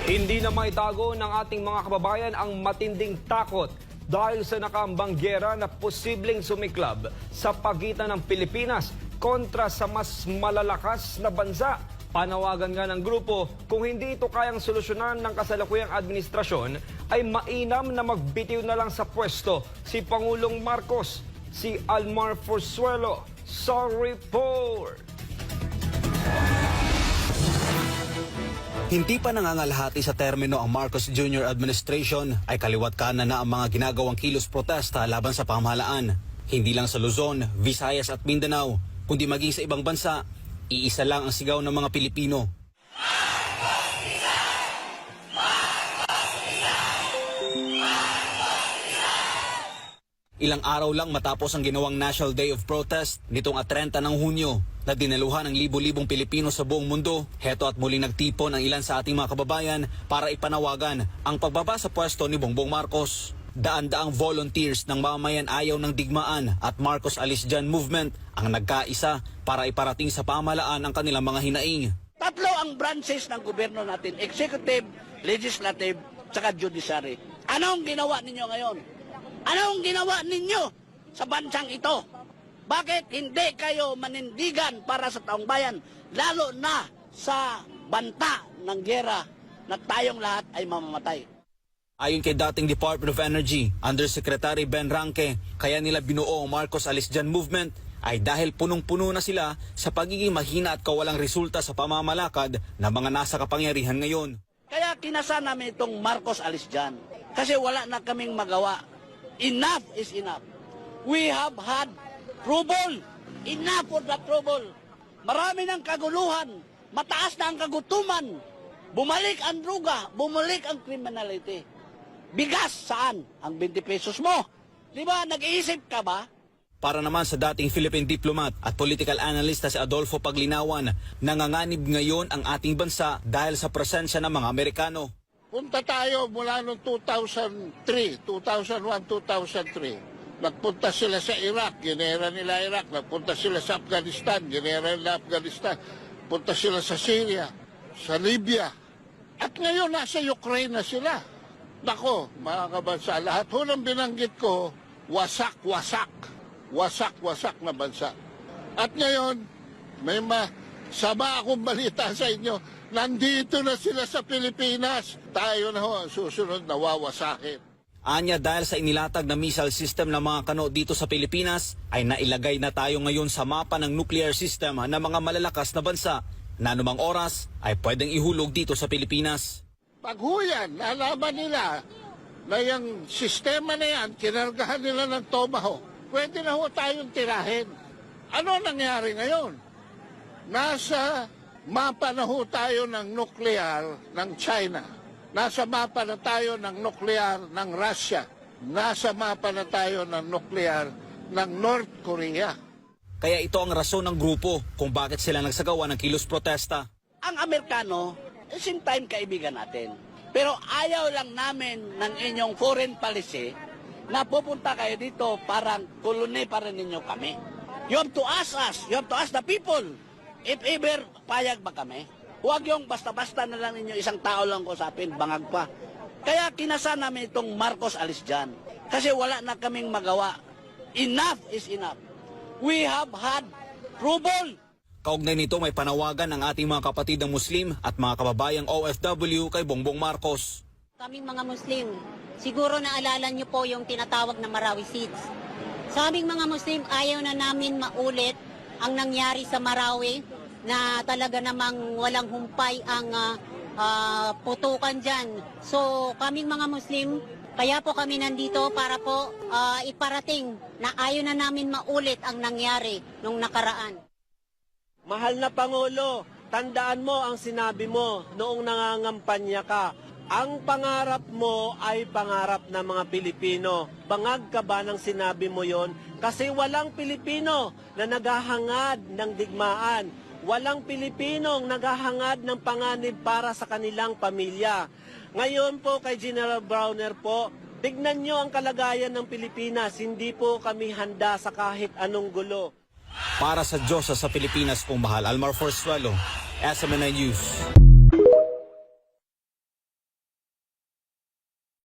Hindi na maitago ng ating mga kababayan ang matinding takot dahil sa nakaambang giyera na posibleng sumiklab sa pagitan ng Pilipinas kontra sa mas malalakas na bansa. Panawagan nga ng grupo, kung hindi ito kayang solusyonan ng kasalukuyang administrasyon, ay mainam na magbitiw na lang sa pwesto si Pangulong Marcos. Si Almar Forzuelo sa report. Hindi pa nangangalahati sa termino ang Marcos Jr. administration ay kaliwat kanan na ang mga ginagawang kilos protesta laban sa pamahalaan. Hindi lang sa Luzon, Visayas at Mindanao, kundi maging sa ibang bansa, iisa lang ang sigaw ng mga Pilipino. Ilang araw lang matapos ang ginawang National Day of Protest nitong 30 ng Hunyo na dinaluhan ng libo-libong Pilipino sa buong mundo, heto at muling nagtipon ang ilan sa ating mga kababayan para ipanawagan ang pagbaba sa pwesto ni Bongbong Marcos. Daan-daang volunteers ng mamamayan ayaw ng digmaan at Marcos Alis Dyan Movement ang nagkaisa para iparating sa pamahalaan ang kanilang mga hinaing. Tatlo ang branches ng gobyerno natin, executive, legislative, saka judiciary. Anong ginawa ninyo ngayon? Anong ginawa ninyo sa bansang ito? Bakit hindi kayo manindigan para sa taong bayan, lalo na sa banta ng giyera na tayong lahat ay mamamatay? Ayon kay dating Department of Energy, Undersecretary Ben Ranque, kaya nila binuo ang Marcos Alis Dyan Movement ay dahil punong-puno na sila sa pagiging mahina at kawalang resulta sa pamamalakad ng mga nasa kapangyarihan ngayon. Kaya kinasa namin itong Marcos Alis Dyan kasi wala na kaming magawa. Enough is enough. We have had trouble. Enough for the trouble. Marami ng kaguluhan. Mataas na ang kagutuman. Bumalik ang druga. Bumalik ang criminality. Bigas saan? Ang 20 pesos mo. Di ba? Nag-iisip ka ba? Para naman sa dating Philippine diplomat at political analyst na si Adolfo Paglinawan, nanganganib ngayon ang ating bansa dahil sa presensya ng mga Amerikano. Punta tayo mula noong 2003, 2001, 2003. Nagpunta sila sa Iraq, ginera nila Iraq. Nagpunta sila sa Afghanistan, ginera nila Afghanistan. Punta sila sa Syria, sa Libya. At ngayon nasa Ukraine na sila. Nako, mga kabansa, lahat ho ng binanggit ko, wasak-wasak. Wasak-wasak na bansa. At ngayon, may masama akong balita sa inyo. Nandito na sila sa Pilipinas. Tayo na ho ang susunod na wawasakin. Anya dahil sa inilatag na missile system ng mga kano dito sa Pilipinas, ay nailagay na tayo ngayon sa mapa ng nuclear system ng mga malalakas na bansa na anumang oras ay pwedeng ihulog dito sa Pilipinas. Pag huyan, nalaman nila na yung sistema na yan, kinargahan nila ng Tomahawk, pwede na ho tayong tirahin. Ano nangyari ngayon? Nasa mapa na ho tayo ng nuclear ng China. Nasa mapa na tayo ng nuclear ng Russia. Nasa mapa na tayo ng nuclear ng North Korea. Kaya ito ang rason ng grupo kung bakit sila nagsagawa ng kilos protesta. Ang Amerikano, same time kaibigan natin. Pero ayaw lang namin ng inyong foreign policy na pupunta kayo dito parang koloni pa rin ninyo kami. You have to ask us. You have to ask the people. If ever, payag ba kami? Huwag yung basta-basta na lang ninyo isang tao lang kusapin, bangag pa. Kaya kinasa namin itong Marcos Alis Dyan. Kasi wala na kaming magawa. Enough is enough. We have had trouble. Kaugnay nito may panawagan ng ating mga kapatid ng Muslim at mga kababayang OFW kay Bongbong Marcos. Kaming mga Muslim, siguro naalala niyo po yung tinatawag na Marawi Seeds. Sa aming mga Muslim, ayaw na namin maulit ang nangyari sa Marawi na talaga namang walang humpay ang putukan dyan. So kaming mga Muslim, kaya po kami nandito para po iparating na ayaw na namin maulit ang nangyari nung nakaraan. Mahal na Pangulo, tandaan mo ang sinabi mo noong nangangampanya ka. Ang pangarap mo ay pangarap ng mga Pilipino. Bangag ka ba ng sinabi mo yon? Kasi walang Pilipino na naghahangad ng digmaan. Walang Pilipinong naghahangad ng panganib para sa kanilang pamilya. Ngayon po kay General Browner po, tignan nyo ang kalagayan ng Pilipinas. Hindi po kami handa sa kahit anong gulo. Para sa Diyos sa Pilipinas kung mahal, Almar Forzuelo, SMNI News.